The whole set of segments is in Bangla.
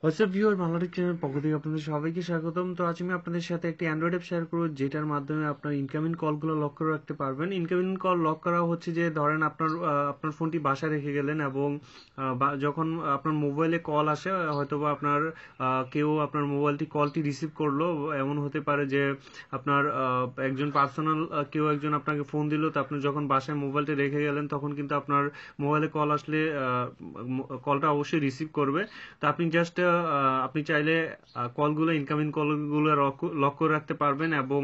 হোয়াটসঅ্যাপ ভিউয়ার বাংলাদেশ চ্যানেল পক্ষ থেকে আপনাদের সবাইকে স্বাগতম। তো আজ আমি আপনাদের সাথে একটি অ্যান্ড্রয়েড অ্যাপ শেয়ার করব, যেটার মাধ্যমে আপনার ইনকামিং কলগুলো লক করে রাখতে পারবেন। ইনকামিং কল লক করা হচ্ছে যে, ধরেন আপনার ফোনটি বাসায় রেখে গেলেন এবং যখন আপনার মোবাইলে কল আসে, হয়তোবা আপনার কেউ আপনার মোবাইলটি কলটি রিসিভ করলো। এমন হতে পারে যে আপনার একজন পার্সোনাল কেউ একজন আপনাকে ফোন দিল, তো আপনি যখন বাসায় মোবাইলটি রেখে গেলেন তখন কিন্তু আপনার মোবাইলে কল আসলে কলটা অবশ্যই রিসিভ করবে। তো আপনি চাইলে কলগুলো ইনকামিং কলগুলো লক করে রাখতে পারবেন এবং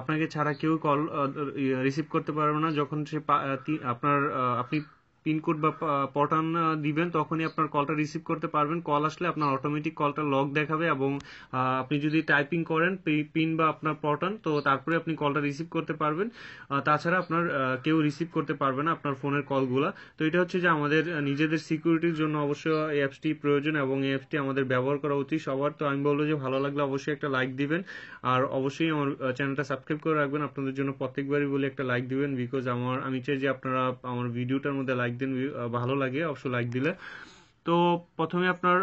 আপনাকে ছাড়া কেউ কল রিসিভ করতে পারবে না। যখন আপনি পিনকোড বা পটান দিবেন, তখনই আপনার কলটা রিসিভ করতে পারবেন। কল আসলে আপনার অটোমেটিক কলটা লক দেখাবে এবং আপনি যদি টাইপিং করেন পিন বা আপনার পটান, তো তারপরে আপনি কলটা রিসিভ করতে পারবেন। তাছাড়া আপনার কেউ রিসিভ করতে পারবে না আপনার ফোনের কলগুলা। তো এটা হচ্ছে যে আমাদের নিজেদের সিকিউরিটির জন্য অবশ্যই এই অ্যাপসটি প্রয়োজন এবং এই অ্যাপসটি আমাদের ব্যবহার করা উচিত সবার। তো আমি বলবো যে ভালো লাগলে অবশ্যই একটা লাইক দিবেন, আর অবশ্যই আমার চ্যানেলটা সাবস্ক্রাইব করে রাখবেন। আপনাদের জন্য প্রত্যেকবারই বলে একটা লাইক দিবেন, বিকজ আমি চাই যে আপনারা আমার ভিডিওটার মধ্যে লাইক দেন, ভালো লাগে অবশ্যই লাইক দিলে। তো প্রথমে আপনার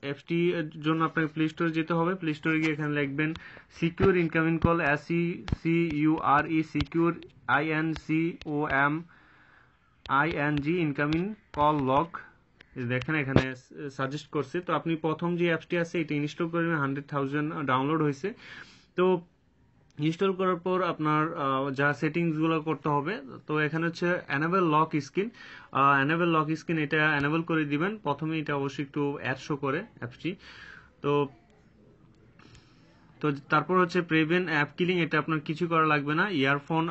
অ্যাপসটির জন্য আপনাকে প্লে স্টোরে যেতে হবে। প্লে স্টোরে গিয়ে এখানে লিখবেন secure incoming call, SECURE secure INCOMING incoming call lock. দেখেন এখানে সাজেস্ট করছে। তো আপনি প্রথম যে অ্যাপসটি আছে এটা ইনস্টল করে 100,000 ডাউনলোড হয়েছে। তো ইনস্টল করার পর আপনার যা সেটিংসগুলো করতে হবে, তো এখানে হচ্ছে এনেবল লক স্ক্রিন, এটা এনেবল করে দিবেন। প্রথমে এটা অবশ্যই একটু অ্যাড শো করে অ্যাপসটি। তো তো তারপর হচ্ছে প্রিভেন্ট অ্যাপ কিলিং, এটা আপনার কিছু করা লাগবে না। ইয়ারফোন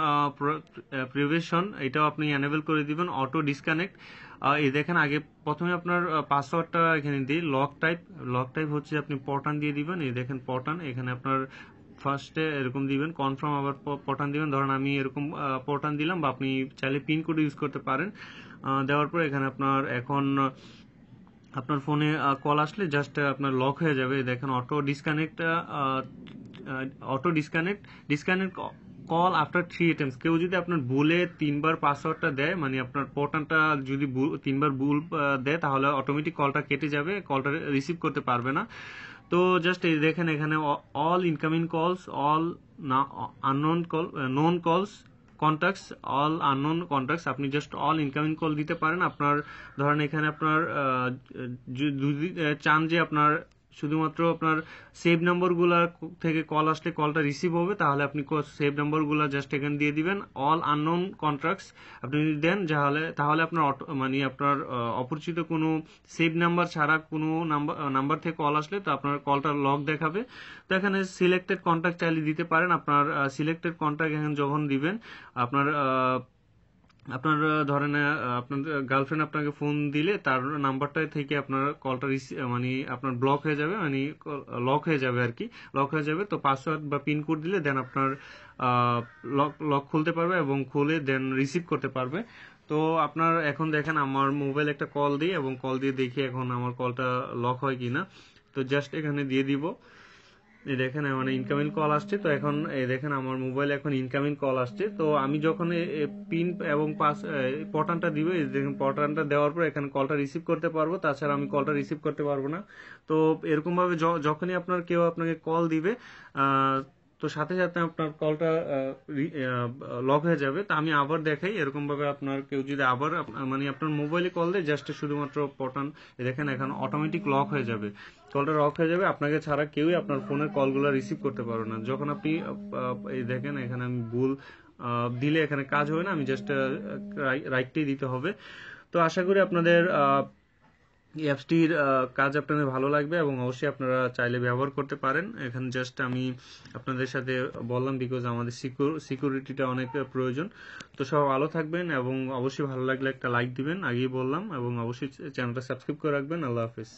প্রিভেনশন, এটাও আপনি এনেবল করে দিবেন। অটো ডিসকানেক্ট, এই দেখেন আগে প্রথমে আপনার পাসওয়ার্ডটা এখানে দিই। লক টাইপ হচ্ছে আপনি পটান দিয়ে দিবেন। এই দেখেন পটান, এখানে আপনার ফার্স্টে এরকম দিবেন, কনফার্ম আবার পটান দিবেন। ধরেন আমি এরকম পটান দিলাম, বা আপনি চাইলে পিন কোড ইউজ করতে পারেন। দেওয়ার পর এখানে আপনার ফোনে কল আসলে জাস্ট আপনার লক হয়ে যাবে। দেখেন auto disconnect call after 3 attempts. কেউ যদি আপনার ভুলে 3বার পাসওয়ার্ডটা দেয়, মানে আপনার পটানটা যদি 3বার ভুল দেয়, তাহলে অটোমেটিক কলটা কেটে যাবে, কলটা রিসিভ করতে পারবে না। তো জাস্ট এই দেখেন এখানে অল ইনকামিং কলস, অল আননোন কল, নোন কলস, কন্ট্যাক্টস, অল আননোন কন্ট্যাক্টস, আপনি জাস্ট অল ইনকামিং কল দিতে পারেন। আপনার ধরেন এখানে আপনার যদি চান যে আপনার শুধুমাত্র আপনার সেভ নাম্বারগুলো থেকে কল আসলে কলটা রিসিভ হবে, তাহলে আপনি সেভ নাম্বারগুলো জাস্ট এখানে দিয়ে দিবেন। অল আননোন কন্ট্রাক্টস আপনি যদি দেন, তাহলে আপনার মানে আপনার অপরিচিত কোনো সেভ নাম্বার ছাড়া কোনো নাম্বার থেকে কল আসলে তো আপনার কলটা লক দেখাবে। তো এখানে সিলেক্টেড কন্ট্যাক্ট চাইলে দিতে পারেন। আপনার সিলেক্টেড কন্ট্যাক্ট এখানে যখন দিবেন, আপনার আপনার ধরেন আপনার গার্লফ্রেন্ড আপনাকে ফোন দিলে তার নাম্বারটা থেকে আপনার কলটা মানে আপনার ব্লক হয়ে যাবে, মানে লক হয়ে যাবে আর কি, লক হয়ে যাবে। তো পাসওয়ার্ড বা পিন কোড দিলে দেন আপনার লক খুলতে পারবে এবং খুলে দেন রিসিভ করতে পারবে। তো আপনার এখন দেখেন আমার মোবাইল একটা কল দিই এবং কল দিয়ে দেখি এখন আমার কলটা লক হয় কিনা। তো জাস্ট এখানে দিয়ে দিব। এই দেখেন মানে ইনকামিং কল আসছে। তো এখন এই দেখেন আমার মোবাইলে এখন ইনকামিং কল আসছে। তো আমি যখন পিন এবং পটানটা দিব, এই দেখেন পটানটা দেওয়ার পর এখানে কলটা রিসিভ করতে পারবো, তাছাড়া আমি কলটা রিসিভ করতে পারবো না। তো এরকম ভাবে যখনই আপনার কেউ আপনাকে কল দিবে, তো সাথে সাথে আপনার কলটা লক হয়ে যাবে। তো আমি আবার দেখাই, এরকম ভাবে আপনার কেউ যদি আবার মানে আপনার মোবাইলে কল দেয়, জাস্ট শুধুমাত্র পটান দেখেন এখন অটোমেটিক লক হয়ে যাবে, কলটা লক হয়ে যাবে। আপনাকে ছাড়া কেউই আপনার ফোনের কলগুলো রিসিভ করতে পারবে না। যখন আপনি এই দেখেন এখানে আমি ভুল দিলে এখানে কাজ হবে না, আমি জাস্ট রাইটটাই দিতে হবে। তো আশা করি আপনাদের এই অ্যাপসটির কাজ আপনাদের ভালো লাগবে এবং অবশ্যই আপনারা চাইলে ব্যবহার করতে পারেন। এখানে জাস্ট আমি আপনাদের সাথে বললাম, বিকজ আমাদের সিকিউরিটিটা অনেক প্রয়োজন। তো সব ভালো থাকবেন এবং অবশ্যই ভালো লাগলে একটা লাইক দিবেন, আগেই বললাম, এবং অবশ্যই চ্যানেলটা সাবস্ক্রাইব করে রাখবেন। আল্লাহ হাফেজ।